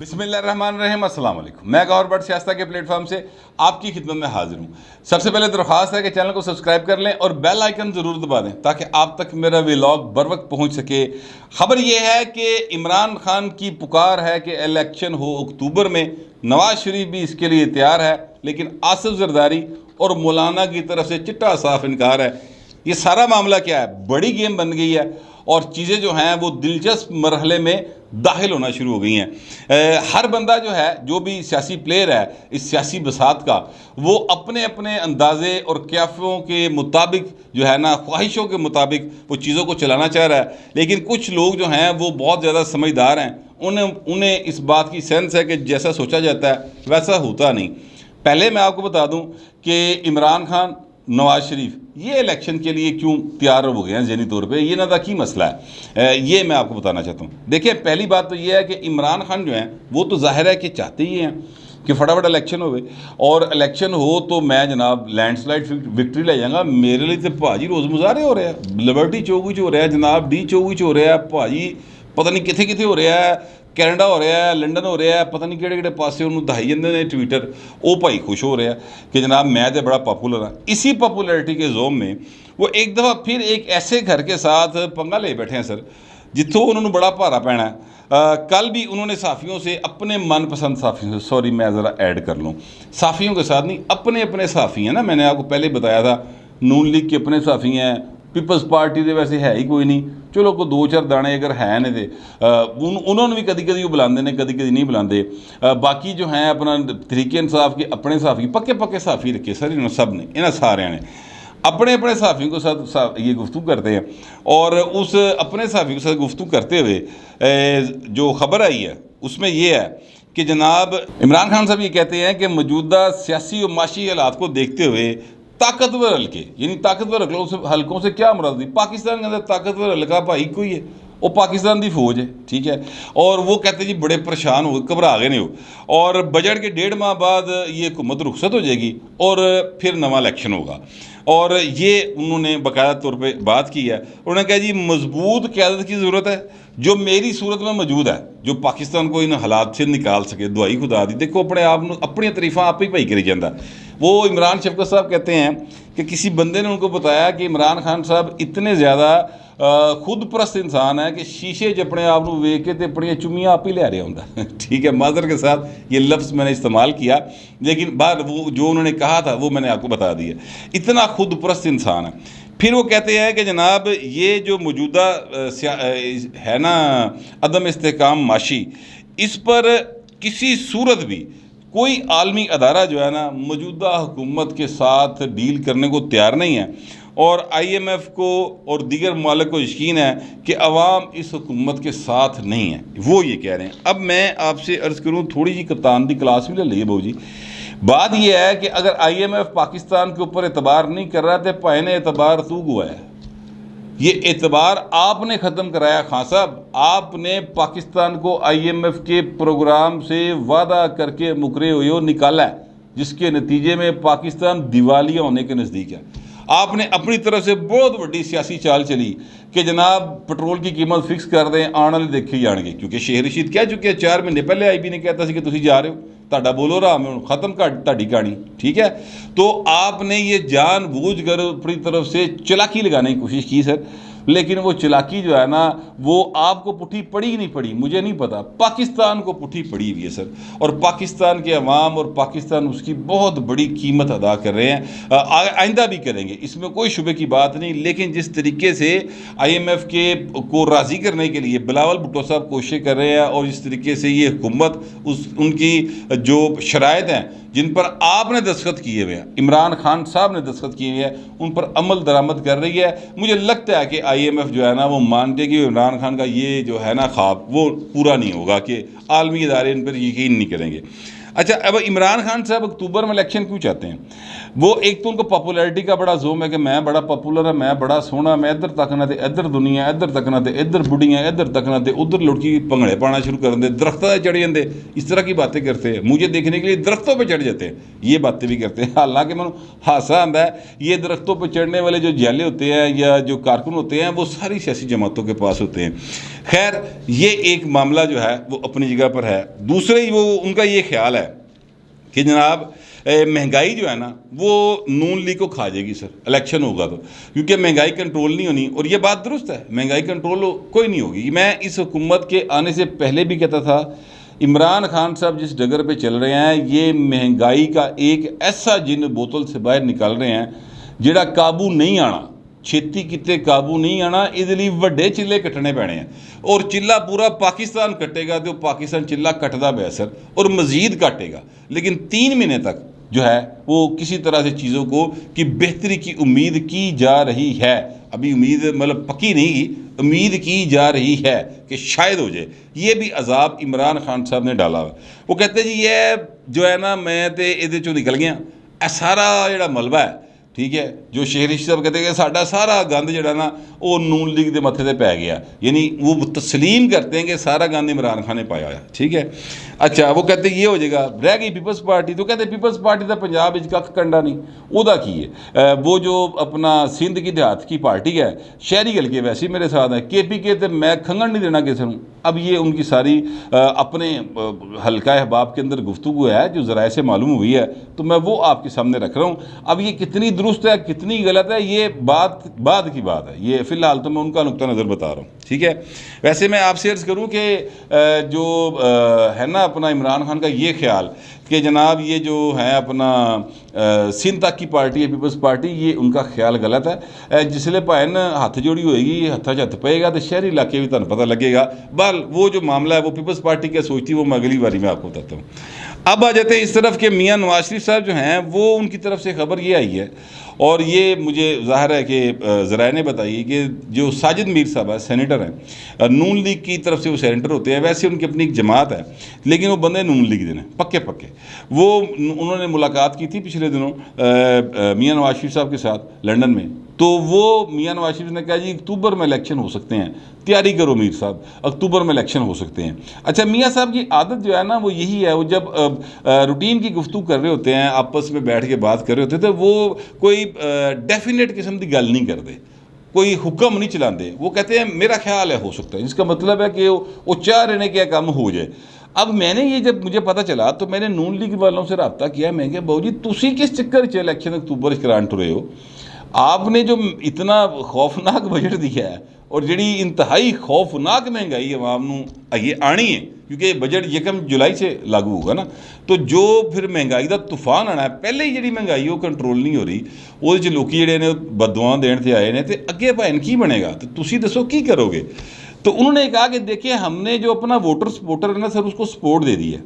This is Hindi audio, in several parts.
बिस्मिल्लाहिर्रहमानिर्रहीम, अस्सलाम वालेकुम। मैं गौर बट शास्ता के प्लेटफॉर्म से आपकी खिदमत में हाजिर हूँ। सबसे पहले दरख्वास्त है कि चैनल को सब्सक्राइब कर लें और बेल आइकन ज़रूर दबा दें ताकि आप तक मेरा व्लॉग बर वक्त पहुँच सके। ख़बर यह है कि इमरान खान की पुकार है कि इलेक्शन हो अक्टूबर में। नवाज शरीफ भी इसके लिए तैयार है, लेकिन आसिफ जरदारी और मौलाना की तरफ से चिट्टा साफ इनकार है। ये सारा मामला क्या है, बड़ी गेम बन गई है और चीज़ें जो हैं वो दिलचस्प मरहले में दाखिल होना शुरू हो गई हैं। हर बंदा जो है, जो भी सियासी प्लेयर है इस सियासी बसात का, वो अपने अपने अंदाजे और कैफ़ों के मुताबिक जो है ना, ख्वाहिशों के मुताबिक वो चीज़ों को चलाना चाह रहा है। लेकिन कुछ लोग जो हैं वो बहुत ज़्यादा समझदार हैं, उन्हें इस बात की सेंस है कि जैसा सोचा जाता है वैसा होता नहीं। पहले मैं आपको बता दूं कि इमरान खान, नवाज शरीफ ये इलेक्शन के लिए क्यों तैयार हो गए हैं ज़हनी तौर पे, ये ना की मसला है, ये मैं आपको बताना चाहता हूँ। देखिए, पहली बात तो ये है कि इमरान खान जो हैं वो तो जाहिर है कि चाहते ही हैं कि फटाफट इलेक्शन हो, और इलेक्शन हो तो मैं जनाब लैंडस्लाइड विक्ट्री ले जाऊँगा। मेरे लिए तो भाजी रोज़ मुजाहरे हो रहे हैं, लिबर्टी चौक हो रहा है जनाब, डी चौक हो रहा है भाजी, पता नहीं कितने कितने हो रहा है, कैनेडा हो रहा है, लंडन हो रहा है, पता नहीं किहड़े किहड़े पासे उन्होंने दहाई जाते हैं ट्विटर। वो भाई खुश हो रहा है कि जनाब मैं तो बड़ा पॉपुलर हाँ। इसी पॉपुलैरिटी के जोम में वो एक दफ़ा फिर एक ऐसे घर के साथ पंगा ले बैठे हैं सर, जितों उन्होंने बड़ा भारा पैना है। कल भी उन्होंने साफ़ियों से, अपने मनपसंद साफ़ियों से, सॉरी मैं ज़रा ऐड कर लूँ, साफ़ियों के साथ नहीं, अपने अपने साफ़ी हैं ना। मैंने आपको पहले बताया था नून लीग के अपने साफ़ी हैं, पीपल्स पार्टी के वैसे है ही कोई नहीं, चलो को दो चार दाने अगर है ने तो उन्होंने भी कभी कभी वो बुलाते हैं, कभी कभी नहीं बुलाते। बाकी जो हैं अपना तरीके इंसाफ के अपने साफ़ी, पक्के पक्के साफ़ी रखे सर इन्होंने, सब ने, इन्हें सारे ने अपने अपने साफ़ी को साथ ये गुफ्तगू करते हैं। और उस अपने साफ़ी के साथ गुफ्तगू करते हुए जो ख़बर आई है उसमें ये है कि जनाब इमरान खान साहब ये कहते हैं कि मौजूदा सियासी और माशी हालात को देखते हुए ताकतवर हल्के, यानी ताकतवर हल्कों से क्या मुराद थी, पाकिस्तान के अंदर ताकतवर हल्का भाई कोई है, वो पाकिस्तान की फौज है, ठीक है। और वो कहते जी बड़े परेशान हो, घबरा गए ने हो, और बजट के 1.5 माह बाद ये हुकूमत रुखसत हो जाएगी और फिर नवा इलेक्शन होगा। और ये उन्होंने बाकायदा तौर पे बात की है। उन्होंने कहा जी मजबूत क़यादत की ज़रूरत है जो मेरी सूरत में मौजूद है, जो पाकिस्तान को इन हालात से निकाल सके। दुआई खुदा दी, देखो अपने आप अपनी तरीफा आप ही भाई करी जाता। वो इमरान शफकत साहब कहते हैं कि किसी बंदे ने उनको बताया कि इमरान खान साहब इतने ज़्यादा खुद परस्त इंसान है कि शीशे च अपने आप को वेख के तो अपनी चुम्मियाँ आप ही ले रहा होंगे, ठीक है। माजर के साथ ये लफ्ज़ मैंने इस्तेमाल किया, लेकिन बाहर वो जो उन्होंने कहा था वो मैंने आपको बता दिया, इतना खुद परस्त इंसान है। फिर वो कहते हैं कि जनाब ये जो मौजूदा है ना अदम इस्तेहकाम माशी, इस पर किसी सूरत भी कोई आलमी अदारा जो है ना मौजूदा हुकूमत के साथ डील करने को तैयार नहीं है। और IMF को और दीगर ममालिक को यकीन है कि अवाम इस हुकूमत के साथ नहीं है, वो ये कह रहे हैं। अब मैं आपसे अर्ज़ करूँ, थोड़ी जी कप्तान की क्लास भी ले लीजिए बहू जी। बात यह है कि अगर IMF पाकिस्तान के ऊपर एतबार नहीं कर रहा तो पाए ने एतबार तू हुआ है, ये एतबार आपने ख़त्म कराया। खान साहब, आपने पाकिस्तान को IMF के प्रोग्राम से वादा करके मुकरे हुए हो निकाला है, जिसके नतीजे में पाकिस्तान दिवालिया होने के नज़दीक है। आपने अपनी तरफ से बहुत बड़ी सियासी चाल चली कि जनाब पेट्रोल की कीमत फिक्स कर दें, आने वाले देखे जाएंगे, क्योंकि शेख रशीद कह चुके हैं 4 महीने पहले IB ने कहता कि तुम जा रहे हो, ਤੁਹਾਡਾ बोलो रहा मैं ख़त्म ਤੁਹਾਡੀ कहानी, ठीक है। तो आपने ये जानबूझकर अपनी तरफ से चलाकी लगाने की कोशिश की सर, लेकिन वो चलाकी जो है ना वो आपको पुठी पड़ी ही नहीं पड़ी, मुझे नहीं पता, पाकिस्तान को पुठी पड़ी हुई है सर। और पाकिस्तान के अवाम और पाकिस्तान उसकी बहुत बड़ी कीमत अदा कर रहे हैं, आइंदा भी करेंगे, इसमें कोई शुबे की बात नहीं। लेकिन जिस तरीके से IMF के को राज़ी करने के लिए बिलावल भुट्टो साहब कोशिश कर रहे हैं, और जिस तरीके से ये हुकूमत उनकी जो शराइत हैं जिन पर आपने दस्तखत किए हुए हैं, इमरान खान साहब ने दस्तखत किए हुए हैं, उन पर अमल दरामद कर रही है। मुझे लगता है कि IMF जो है ना वो मानते कि इमरान खान का ये जो है ना ख्वाब वो पूरा नहीं होगा, कि आलमी इदारे इन पर यकीन नहीं करेंगे। अच्छा, अब इमरान खान साहब अक्टूबर में इलेक्शन क्यों चाहते हैं? वो एक तो उनको पॉपुलैरिटी का बड़ा जोम है कि मैं बड़ा पॉपुलर है, मैं बड़ा सोहना, मैं इधर तकना ते इधर दुनिया, इधर तकना ते इधर बुढ़ियाँ, इधर तकना ते उधर लुड़की भंगड़े पाना शुरू कर दें, दरख्तों पर चढ़ जाते, इस तरह की बातें करते हैं। मुझे देखने के लिए दरख्तों पर चढ़ जाते हैं, ये बातें भी करते हैं। हालांकि मैं हासा आता है, ये दरख्तों पर चढ़ने वाले जो जाले होते हैं या जो कारकुन होते हैं वो सारी सियासी जमातों के पास होते हैं। खैर, ये एक मामला जो है वो अपनी जगह पर है। दूसरे वो उनका ये ख्याल है कि जनाब महंगाई जो है ना वो नून लीग को खा जाएगी सर, इलेक्शन होगा तो, क्योंकि महंगाई कंट्रोल नहीं होनी। और ये बात दुरुस्त है, महंगाई कंट्रोल कोई नहीं होगी। मैं इस हुकूमत के आने से पहले भी कहता था, इमरान खान साहब जिस डगर पे चल रहे हैं, ये महंगाई का एक ऐसा जिन बोतल से बाहर निकाल रहे हैं जिहड़ा काबू नहीं आना, छेती किते काबू नहीं आना। इहदे लई वड्डे चिल्ले कट्टने पैने हैं, और चिल्ला पूरा पाकिस्तान कट्टेगा तो पाकिस्तान चिल्ला कटदा पिया सर, और मज़ीद काटेगा। लेकिन 3 महीने तक जो है वो किसी तरह से चीज़ों को की बेहतरी की उम्मीद की जा रही है। अभी उम्मीद मतलब पक्की नहीं, उम्मीद की जा रही है कि शायद हो जाए। ये भी अजाब इमरान खान साहब ने डाला हुआ। वो कहते जी ये जो है ना, मैं तो ये चो निकल गया, यह सारा जो मलबा है, ठीक है, जो शहरी साहब कहते हैं कि साडा सारा गंद जो ना वो नून लीग के मत्थे ते पै गया, यानी वो तस्लीम करते हैं कि सारा गंद इमरान खान ने पाया है, ठीक है। अच्छा, वो कहते ये हो जाएगा, रह गई पीपल्स पार्टी, तो कहते पीपल्स पार्टी का पंजाब कख कंडा नहीं, वह की है। वो जो अपना सिंध की देहात की पार्टी है, शहरी हल्के वैसे ही मेरे साथ है, KPK तो मैं खंगन नहीं देना किसी को। अब ये उनकी सारी अपने हल्का अहबाब के अंदर गुफ्तगू है जो ज़राए से मालूम हुई है, तो मैं वो आपके सामने रख रहा हूँ। अब ये कितनी दुरुस्त है कितनी गलत है ये बात बाद की बात है, ये फ़िलहाल तो मैं उनका नुक्ता नज़र बता रहा हूँ, ठीक है। वैसे मैं आपसे अर्ज़ करूँ कि जो है ना अपना इमरान खान का ये ख्याल कि जनाब ये जो है अपना सिंध तक की पार्टी है पीपल्स पार्टी, ये उनका ख्याल गलत है। जिसले भैन हथ जोड़ी होएगी, हथा च हथ पेगा तो शहरी इलाके भी तुहानू पता लगेगा। बहरहाल वो जो मामला है वो पीपल्स पार्टी क्या सोचती है वो मैं अगली बारी में आपको बताता हूँ। अब आ जाते हैं इस तरफ के मियाँ नवाज शरीफ साहब जो हैं वो उनकी तरफ से खबर ये आई है, और ये मुझे ज़ाहिर है कि ज़राए ने बताई कि जो साजिद मीर साहब है सेनेटर हैं, नून लीग की तरफ से वो सेनेटर होते हैं। वैसे उनकी अपनी एक जमात है, लेकिन वो बंदे नून लीग देने पक्के पक्के। वो उन्होंने मुलाकात की थी पिछले दिनों मियाँ नवाज शरीफ साहब के साथ लंदन में, तो वो मियाँ नवाज शरीफ ने कहा जी अक्टूबर में इलेक्शन हो सकते हैं, तैयारी करो मीर साहब, अक्टूबर में इलेक्शन हो सकते हैं। अच्छा, मियाँ साहब की आदत जो है ना वो यही है, वो जब रूटीन की गुफ्तगू कर रहे होते हैं, आपस में बैठ के बात कर रहे होते हैं, तो वो कोई डेफिनेट किस्म की गल नहीं करते, कोई हुक्म नहीं चलाते। वो कहते हैं मेरा ख्याल है हो सकता है, इसका मतलब है कि वो चाह रहे हैं कि काम हो जाए। अब मैंने ये जब मुझे पता चला तो मैंने नून लीग वालों से रब्ता किया, मैं क्या बाबू जी तुसी किस चक्कर च इलेक्शन अक्तूबर करान टुरे हो? आपने जो इतना खौफनाक बजट दिया है और जी इंतहाई खौफनाक महंगाई आवाम को ये आनी है, क्योंकि बजट यकम जुलाई से लागू होगा ना, तो जो फिर महंगाई का तूफान आना है, पहले ही जी महंगाई वो कंट्रोल नहीं हो रही, वो लोग जोड़े ने बददुआ देने से आए हैं, तो अगे भैन की बनेगा, तो तुसी दसो की करोगे? तो उन्होंने कहा कि देखिए हमने जो अपना वोटर सपोर्टर है ना सर, उसको सपोर्ट दे दी है,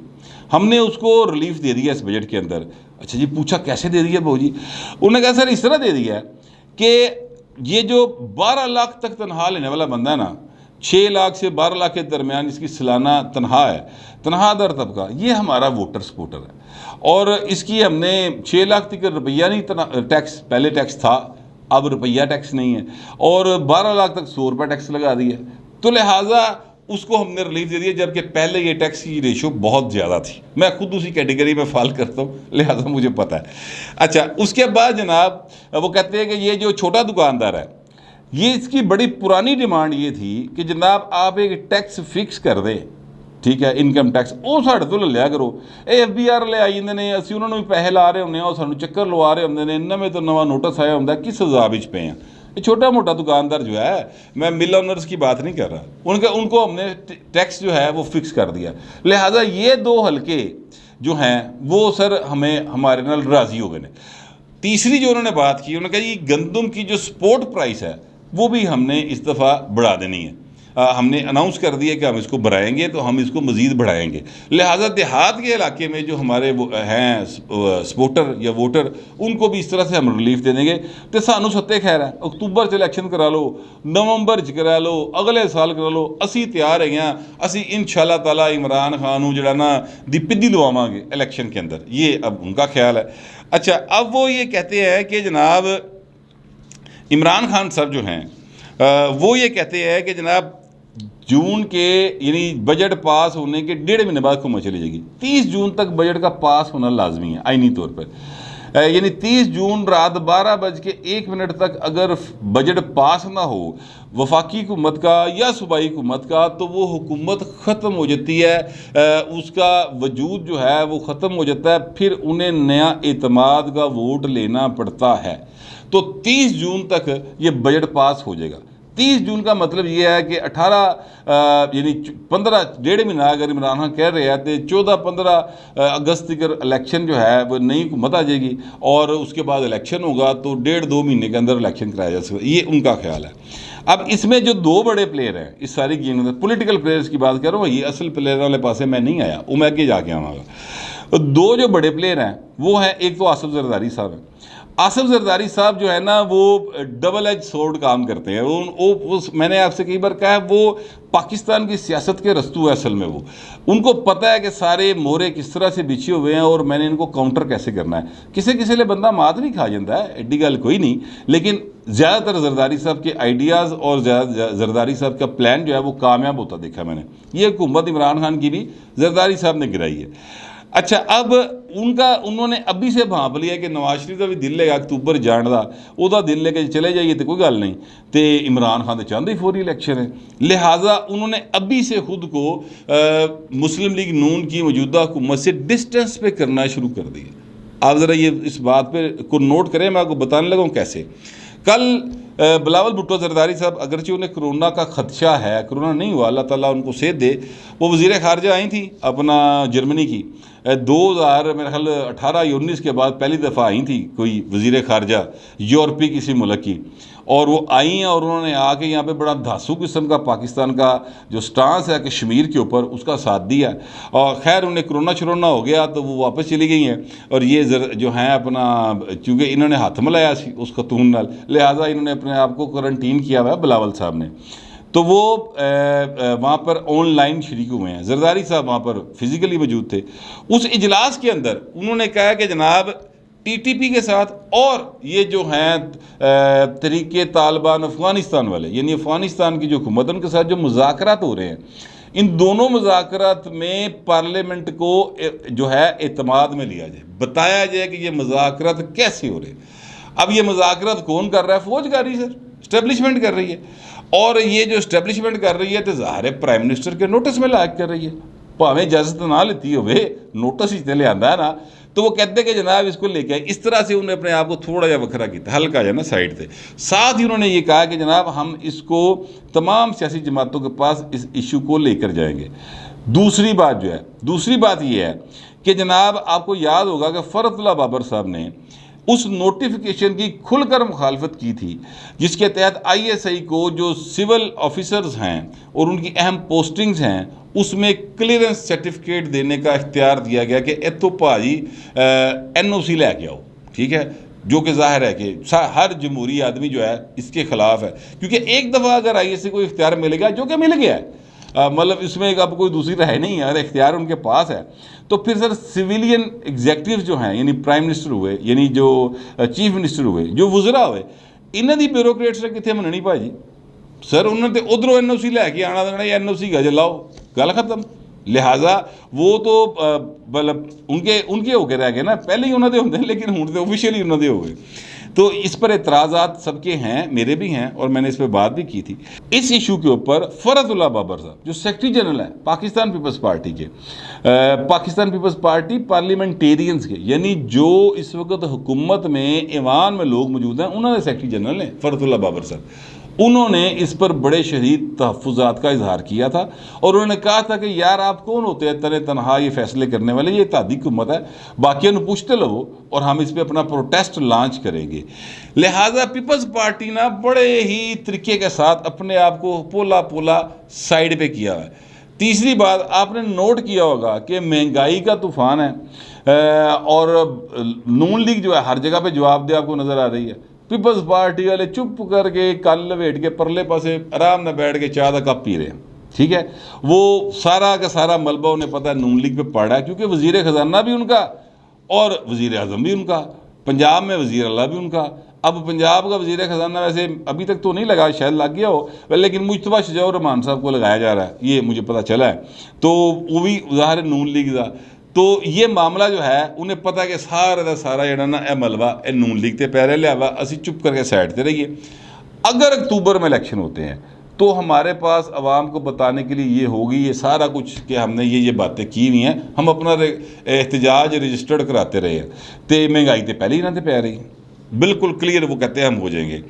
हमने उसको रिलीफ दे दिया इस बजट के अंदर। अच्छा जी, पूछा कैसे दे दिया बहू जी? उन्होंने कहा सर इस तरह दे दिया है कि ये जो 12 लाख तक तनख्वाह लेने वाला बंदा है ना, 6 लाख से 12 लाख के दरमियान इसकी सालाना तनख्वाह है, तनख्वाहदार तबका, ये हमारा वोटर सपोर्टर है। और इसकी हमने 6 लाख तक रुपया नहीं टैक्स, पहले टैक्स था, अब रुपया टैक्स नहीं है, और 12 लाख तक 100 रुपये टैक्स लगा दिया, तो लिहाजा उसको हमने रिलीफ दे दिया, जबकि पहले ये टैक्स की रेशो बहुत ज़्यादा थी। मैं खुद उसी कैटेगरी में फॉल करता हूँ, लिहाजा मुझे पता है। अच्छा, उसके बाद जनाब वो कहते हैं कि ये जो छोटा दुकानदार है, ये इसकी बड़ी पुरानी डिमांड ये थी कि जनाब आप एक टैक्स फिक्स कर दें, ठीक है, इनकम टैक्स वो साढ़े तो ले लिया करो। ये FBR ले आई जाते हैं, असं उन्होंने भी पैसे ला रहे होंगे, सानू चक्कर लवा रहे होंगे, नवे तो नवा नोटिस आया होंगे किस हिसाब में पे हैं। ये छोटा मोटा दुकानदार जो है, मैं मिल ओनर्स की बात नहीं कर रहा, उनको हमने टैक्स जो है वो फिक्स कर दिया। लिहाजा ये 2 हल्के जो हैं वो सर हमें हमारे नाल राज़ी हो गए। तीसरी जो उन्होंने बात की, उन्होंने कहा जी गंदम की जो स्पोर्ट प्राइस है वो भी हमने इस दफ़ा बढ़ा देनी है। हमने अनाउंस कर दिया कि हम इसको बढ़ाएंगे, तो हम इसको मज़ीद बढ़ाएंगे। लिहाजा देहात के इलाके में जो हमारे हैं सपोर्टर या वोटर, उनको भी इस तरह से हम रिलीफ दे देंगे। तो सानू सत्ते खैर है, अक्तूबर च इलैक्शन करा लो, नवंबर च करा लो, अगले साल करा लो, असी तैयार है, असी इंशाअल्लाह ताला इमरान खान नूं जिहड़ा ना दी पिद्दी लवावांगे इलैक्शन के अंदर। ये अब उनका ख्याल है। अच्छा, अब वो ये कहते हैं कि जनाब इमरान खान साहब जो हैं वो ये कहते हैं कि जनाब जून के यानी बजट पास होने के 1.5 महीने बाद हुकूमत चली जाएगी। 30 जून तक बजट का पास होना लाजमी है आइनी तौर पर। यानी 30 जून रात 12:01 तक अगर बजट पास ना हो वफाकी हुकूमत का या सूबाई हुकूमत का, तो वो हुकूमत ख़त्म हो जाती है, उसका वजूद जो है वो ख़त्म हो जाता है। फिर उन्हें नया एतमाद का वोट लेना पड़ता है। तो 30 जून तक ये बजट पास हो जाएगा। 30 जून का मतलब ये है कि 18 यानी 15 1.5 महीना अगर इमरान खान कह रहे हैं तो 14-15 अगस्त तक इलेक्शन जो है वो नई हुकूमत आ जाएगी और उसके बाद इलेक्शन होगा, तो 1.5-2 महीने के अंदर इलेक्शन कराया जा सकता है। ये उनका ख्याल है। अब इसमें जो 2 बड़े प्लेयर हैं इस सारी गेम में, पॉलिटिकल प्लेयर्स की बात कर रहा हूँ, ये असल प्लेयर वाले पासे मैं नहीं आया, वो मैं आगे जाके आऊँगा। तो 2 जो बड़े प्लेयर हैं वो हैं, एक तो आसिफ जरदारी साहब हैं। आसिफ जरदारी साहब जो है ना वो डबल एज सोर्ड काम करते हैं। वो मैंने आपसे कई बार कहा है, वो पाकिस्तान की सियासत के रस्तू है असल में। वो उनको पता है कि सारे मोहरे किस तरह से बिछे हुए हैं और मैंने इनको काउंटर कैसे करना है। किसी किसी ले बंदा मात भी खा जाता है, एड्डी गल कोई नहीं, लेकिन ज़्यादातर जरदारी साहब के आइडियाज़ और जरदारी साहब का प्लान जो है वो कामयाब होता देखा मैंने। ये हुकूमत इमरान खान की भी जरदारी साहब ने गिराई है। अच्छा, अब उन्होंने अभी से भांप लिया कि नवाज शरीफ का भी दिल है अक्तूबर जान का, वह दिल लेके चले जाइए तो कोई गल नहीं, तो इमरान खान तो चाहते ही फौरी इलैक्शन है। लिहाजा उन्होंने अभी से खुद को मुस्लिम लीग नून की मौजूदा हुकूमत से डिस्टेंस पे करना शुरू कर दिया। आप ज़रा ये इस बात पे को नोट करें, मैं आपको बताने लगा हूँ कैसे। कल बिलावल भुट्टो जरदारी साहब, अगरचे उन्हें कोरोना का खदशा है, कोरोना नहीं हुआ, अल्लाह ताला उनको सेहत दे, वो वज़ीर ख़ारजा आई थी अपना जर्मनी की 2000 मेरा ख्याल 18 या 19 के बाद पहली दफ़ा आई थी कोई वज़ीर ख़ारजा यूरोपी किसी मुल्क की, और वो आई हैं और उन्होंने आके यहाँ पे बड़ा धांसू किस्म का पाकिस्तान का जो स्टांस है कश्मीर के ऊपर उसका साथ दिया। और खैर उन्हें कोरोना शरोना हो गया तो वो वापस चली गई हैं। और ये जो हैं अपना, चूँकि इन्होंने हाथ मिलाया उस खतून नाल, लिहाजा इन्होंने अपने आप को क्वारंटीन किया हुआ है बिलावल साहब ने। तो वो वहाँ पर ऑनलाइन शरीक हुए हैं। जरदारी साहब वहाँ पर फिज़िकली मौजूद थे। उस इजलास के अंदर उन्होंने कहा कि जनाब टीटीपी के साथ और ये जो हैं तरीके तालिबान अफ़गानिस्तान वाले, यानी अफ़गानिस्तान की जो हुकूमत उनके साथ जो मुज़ाकरात हो रहे हैं, इन दोनों मुज़ाकरात में पार्लियामेंट को जो है एतमाद में लिया जाए, बताया जाए कि ये मुज़ाकरात कैसे हो रहे हैं। अब ये मुज़ाकरात कौन कर रहा है? फौजगारी सर, इस्टेब्लिशमेंट कर रही है। और ये जो इस्टेब्लिशमेंट कर रही है तो ज़ाहिर है प्राइम मिनिस्टर के नोटिस में लायक कर रही है, भावें इजाजत ना लेती हो, नोटिस ही ले आंदा है ना। तो वो कहते हैं कि जनाब इसको लेके आए। इस तरह से उन्होंने अपने आप को थोड़ा जा वखरा किया, हल्का जा ना साइड से। साथ ही उन्होंने ये कहा कि जनाब हम इसको तमाम सियासी जमातों के पास इस इशू को लेकर जाएंगे। दूसरी बात ये है कि जनाब आपको याद होगा कि फरतुल्लाह बाबर साहब ने उस नोटिफिकेशन की खुलकर मुखालफत की थी जिसके तहत ISI को जो सिविल ऑफिसर्स हैं और उनकी अहम पोस्टिंग्स हैं उसमें क्लियरेंस सर्टिफिकेट देने का इख्तियार दिया गया कि इतो भाजी NOC लेके आओ, ठीक है, जो कि जाहिर है कि हर जमहूरी आदमी जो है इसके ख़िलाफ़ है। क्योंकि एक दफ़ा अगर ISI को इख्तियार मिल गया, जो कि मिल गया है, मतलब इसमें अब कोई दूसरी राय नहीं है, इख्तियार उनके पास है, तो फिर सर सिविलियन एग्जैक्टिव जो हैं, यानी प्राइम मिनिस्टर हुए, यानी जो चीफ मिनिस्टर हुए, जो वज़रा हुए, इन्हों की ब्यूरोक्रेट्स ने कितने मननी भाजी सर, उन्होंने तो उधरों NOC लैके आना देना, NOC गज लाओ, गल ख़त्म। लिहाजा वो तो मतलब उनके हो गए रह गए ना, पहले ही उन्होंने होंगे लेकिन हूँ तो ऑफिशियली उन्होंने हो गए। तो इस पर एतराज़ात सबके हैं, मेरे भी हैं, और मैंने इस पर बात भी की थी। इस इशू के ऊपर फरतुल्लाह बाबर साहब जो सेक्रेटरी जनरल है पाकिस्तान पीपल्स पार्टी के, पाकिस्तान पीपल्स पार्टी पार्लियामेंटेरियंस के, यानी जो इस वक्त हुकूमत में ईवान में लोग मौजूद हैं, उन्होंने सेक्रेटरी जनरल हैं फरतुल्लाह बाबर साहब। उन्होंने इस पर बड़े शदीद तहफ़्फ़ुज़ात का इजहार किया था और उन्होंने कहा था कि यार आप कौन होते हैं तने तनहा ये फैसले करने वाले, ये इत्तेहादी हुकूमत है, बाकियों को पूछते लो और हम इस पर अपना प्रोटेस्ट लॉन्च करेंगे। लिहाजा पीपल्स पार्टी ना बड़े ही तरीके के साथ अपने आप को पोला पोला साइड पे किया है। तीसरी बात आपने नोट किया होगा कि महंगाई का तूफ़ान है और नून लीग जो है हर जगह पे जवाब दे आपको नज़र आ रही है। पीपल्स पार्टी वाले चुप करके कल लपेट के परले पासे आराम में बैठ के चाय का कप पी रहे हैं, ठीक है। वो सारा का सारा मलबा उन्हें पता है नून लीग पे पड़ा है, क्योंकि वज़ीर ख़जाना भी उनका और वज़ीर आज़म भी उनका, पंजाब में वज़ीर अला भी उनका। अब पंजाब का वज़ीर ख़जाना वैसे अभी तक तो नहीं लगा, शायद लग गया हो, लेकिन मुश्तबा शजाउर रहमान साहब को लगाया जा रहा है, ये मुझे पता चला है। तो वो भी ज़ाहिर नून लीग का, तो ये मामला जो है उन्हें पता है कि सारा का सारा जड़ा ना यह मलबा यह नून लीग के पैरे लिया वा, असी चुप करके साइड से रहिए। अगर अक्तूबर में इलेक्शन होते हैं तो हमारे पास आवाम को बताने के लिए ये होगी ये सारा कुछ कि हमने ये बातें की हुई हैं, हम अपना एहतजाज रजिस्टर्ड कराते रहे हैं, तो महंगाई तो पहले ही ना पै रही, बिल्कुल क्लियर वो कहते हैं हम हो जाएंगे।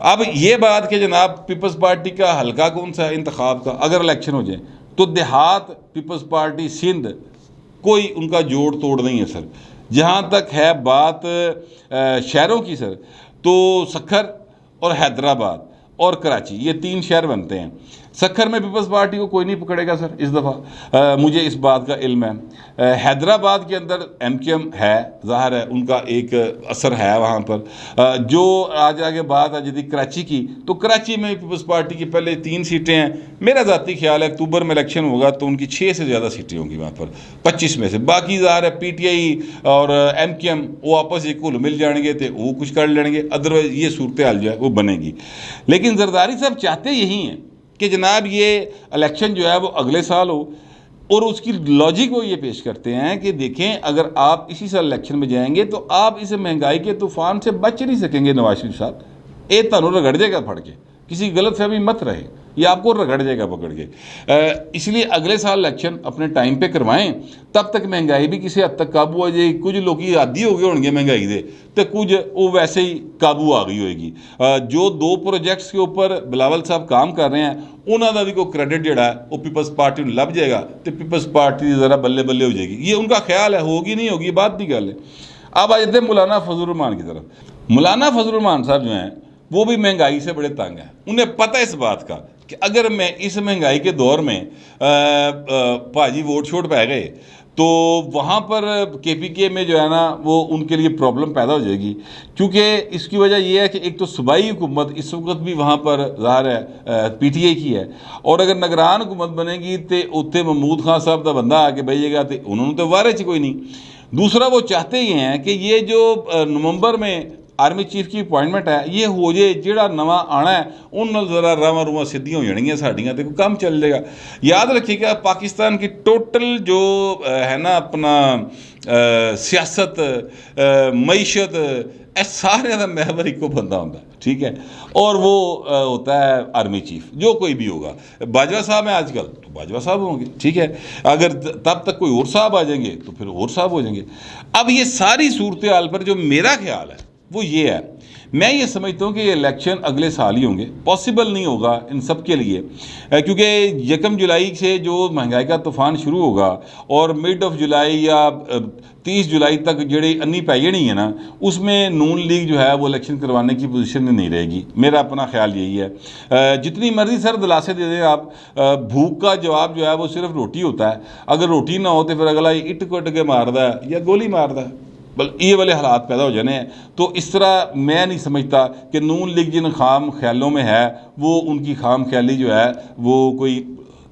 अब ये बात कि जनाब पीपल्स पार्टी का हल्का कौन सा है इंतखाब का, अगर इलेक्शन हो जाए तो देहात पीपल्स पार्टी सिंध कोई उनका जोड़ तोड़ नहीं है सर। जहाँ तक है बात शहरों की सर, तो सखर और हैदराबाद और कराची ये 3 शहर बनते हैं। सखर में पीपल्स पार्टी को कोई नहीं पकड़ेगा सर इस दफ़ा, मुझे इस बात का इल्म है। हैदराबाद के अंदर MKM है, ज़ाहिर है उनका एक असर है वहाँ पर। जो आज आगे बात आ जाती कराची की, तो कराची में पीपल्स पार्टी की पहले 3 सीटें हैं। मेरा ज़ाती ख्याल है अक्टूबर में इलेक्शन होगा तो उनकी 6 से ज़्यादा सीटें होंगी वहाँ पर, 25 में से। बाकी ज़ाहिर है PTI और MKM वो आपस एक घुल मिल जाएंगे तो वो कुछ कर लेंगे, अदरवाइज़ ये सूरत हाल जो है वो बनेगी। लेकिन जरदारी साहब चाहते यही हैं कि जनाब ये इलेक्शन जो है वो अगले साल हो, और उसकी लॉजिक वो ये पेश करते हैं कि देखें अगर आप इसी साल इलेक्शन में जाएंगे तो आप इस महंगाई के तूफान से बच नहीं सकेंगे नवाज शरीफ साहब, ये तनु रगड़ जाएगा फड़ के, किसी गलत फहमी मत रहे, ये आपको रगड़ जाएगा पकड़ के। इसलिए अगले साल इलेक्शन अपने टाइम पे करवाएं, तब तक महंगाई भी किसी हद तक काबू आ जाएगी। कुछ लोग आदी हो गए होंगे महंगाई दे, तो कुछ वो वैसे ही काबू आ गई होगी। जो 2 प्रोजेक्ट्स के ऊपर बिलावल साहब काम कर रहे हैं उन्होंने भी कोई क्रेडिट जड़ा है वो पीपल्स पार्टी में लभ जाएगा, तो पीपल्स पार्टी ज़रा बल्ले बल्ले हो जाएगी। ये उनका ख्याल है, होगी नहीं होगी बात की गल है। अब आ जाते हैं मौलाना फजल रहमान की तरफ। मौलाना फजल रहमान साहब जो हैं वो भी महंगाई से बड़े तंग हैं। उन्हें पता है इस बात का कि अगर मैं इस महंगाई के दौर में भाजी वोट छोट पै गए तो वहाँ पर KPK में जो है ना वो उनके लिए प्रॉब्लम पैदा हो जाएगी, क्योंकि इसकी वजह यह है कि एक तो सूबाई हुकूमत इस वक्त भी वहाँ पर ज़ाहिर है PTI की है, और अगर निगरान हुकूमत बनेगी तो उत्ते महमूद खान साहब का बंदा आके बहेगा तो उन्होंने तो वारे च कोई नहीं। दूसरा वो चाहते ही हैं कि ये जो नवंबर में आर्मी चीफ की अपॉइंटमेंट है ये हो जाए, जोड़ा नवा आना है उन्होंने ज़रा रावां रूवां सीधियां हो जाएंगियां साड़ियाँ, तो काम चल जाएगा। याद रखिएगा पाकिस्तान की टोटल जो है ना अपना सियासत मईशत सारे का महवर एक बंदा होता है, ठीक है, और वो होता है आर्मी चीफ, जो कोई भी होगा। बाजवा साहब हैं आजकल तो बाजवा साहब होंगे, ठीक है, अगर तब तक कोई और साहब आ जाएंगे तो फिर और साहब हो जाएंगे। अब ये सारी सूरत हाल पर जो मेरा ख्याल है वो ये है, मैं ये समझता हूँ कि ये इलेक्शन अगले साल ही होंगे, पॉसिबल नहीं होगा इन सब के लिए, क्योंकि 1 जुलाई से जो महंगाई का तूफ़ान शुरू होगा और मिड ऑफ जुलाई या 30 जुलाई तक जेड़ी अन्नी पै जानी है ना, उसमें नून लीग जो है वो इलेक्शन करवाने की पोजीशन में नहीं रहेगी। मेरा अपना ख्याल यही है। जितनी मर्जी सर दिलासे दे दें आप, भूख का जवाब जो है वो सिर्फ रोटी होता है। अगर रोटी ना हो तो फिर अगला इट कट के मारदा है या गोली मारदा है, बल ये वाले हालात पैदा हो जाने हैं। तो इस तरह मैं नहीं समझता कि नून लीग जिन खाम ख्यालों में है वो उनकी खाम ख्याली जो है वो कोई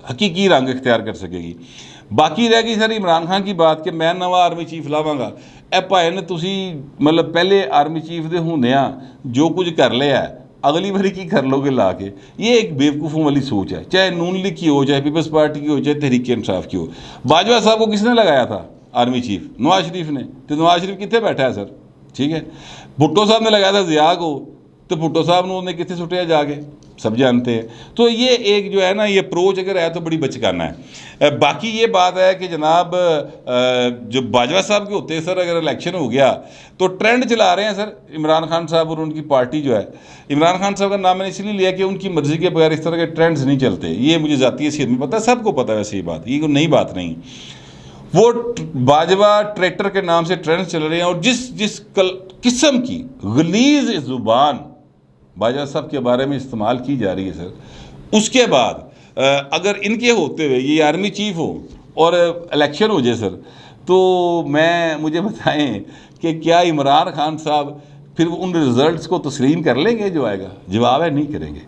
हकीकी रंग इख्तियार कर सकेगी। बाकी रह गई सर इमरान खान की बात कि मैं नवा आर्मी चीफ लावांगा। ए भाई ने तुसी मतलब पहले आर्मी चीफ दे होंदियां जो कुछ कर लिया है अगली बारी की कर लोगे ला के, ये एक बेवकूफ़ों वाली सोच है। चाहे नून लीग की हो, चाहे पीपल्स पार्टी की हो, चाहे तहरीक इंसाफ की हो। बाजवा साहब को किसने लगाया था आर्मी चीफ? नवाज शरीफ ने। तो नवाज शरीफ कितने बैठा है सर, ठीक है। भुट्टो साहब ने लगाया था ज़िया को, तो भुट्टो साहब ने उन्हें कितने सुटिया जाके, सब जानते हैं। तो ये एक जो है ना, ये अप्रोच अगर है तो बड़ी बचकाना है। बाकी ये बात है कि जनाब जो बाजवा साहब के होते हैं सर, अगर इलेक्शन हो गया तो ट्रेंड चला रहे हैं सर इमरान खान साहब और उनकी पार्टी जो है। इमरान खान साहब का नाम मैंने इसलिए लिया कि उनकी मर्जी के बगैर इस तरह के ट्रेंड्स नहीं चलते। ये मुझे ज़ाती हैसियत में पता है, सबको पता है वैसे ये बात, ये कोई नई बात नहीं। वो बाजवा ट्रैक्टर के नाम से ट्रेंड्स चल रहे हैं और जिस किस्म की गलीज ज़ुबान बाजवा साहब के बारे में इस्तेमाल की जा रही है सर, उसके बाद अगर इनके होते हुए ये आर्मी चीफ हो और इलेक्शन हो जाए सर, तो मुझे बताएं कि क्या इमरान खान साहब फिर उन रिज़ल्ट्स को तस्लीम कर लेंगे? जो आएगा जवाब है नहीं करेंगे।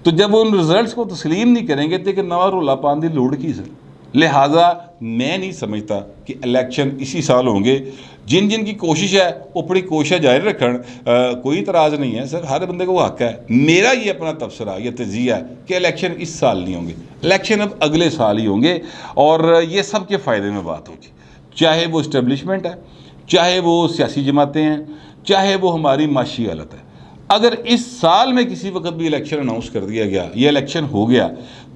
तो जब वो उन रिज़ल्ट्स को तस्लीम नहीं करेंगे तो एक नवा रोला पान दी लोड़ की सर। लिहाजा मैं नहीं समझता कि इलेक्शन इसी साल होंगे। जिन जिन की कोशिश है वो अपनी कोशिश जारी रखन, कोई इतराज़ नहीं है सर, हर बंदे को हक है। मेरा ये अपना तबसरा, ये तजिया है कि इलेक्शन इस साल नहीं होंगे, इलेक्शन अब अगले साल ही होंगे और ये सब के फ़ायदे में बात होगी। चाहे वो इस्टेब्लिशमेंट है, चाहे वो सियासी जमातें हैं, चाहे वो हमारी माशी हालत है। अगर इस साल में किसी वक्त भी इलेक्शन अनाउंस कर दिया गया, ये इलेक्शन हो गया,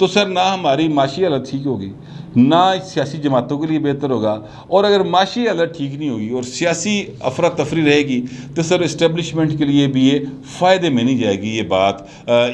तो सर ना हमारी माशी हालत ठीक होगी, ना सियासी जमातों के लिए बेहतर होगा। और अगर माशी हालत ठीक नहीं होगी और सियासी अफरा तफरी रहेगी तो सर इस्टेब्लिशमेंट के लिए भी ये फ़ायदे में नहीं जाएगी। ये बात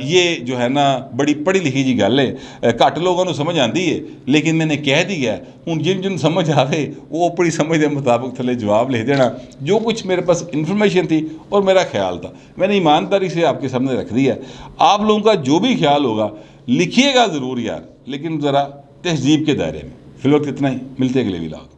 ये जो है ना बड़ी पढ़ी लिखी जी गल है, घट लोगों को समझ आती है, लेकिन मैंने कह दिया है हूँ जिन समझ आवे वो अपनी समझ के मुताबिक थले जवाब लिख देना। जो कुछ मेरे पास इन्फॉर्मेशन थी और मेरा ख्याल था मैंने ईमानदारी से आपके सामने रख दिया। आप लोगों का जो भी ख्याल होगा लिखिएगा ज़रूर यार, लेकिन ज़रा तहजीब के दायरे में। फिलहाल इतना ही, मिलते अगले व्लॉग।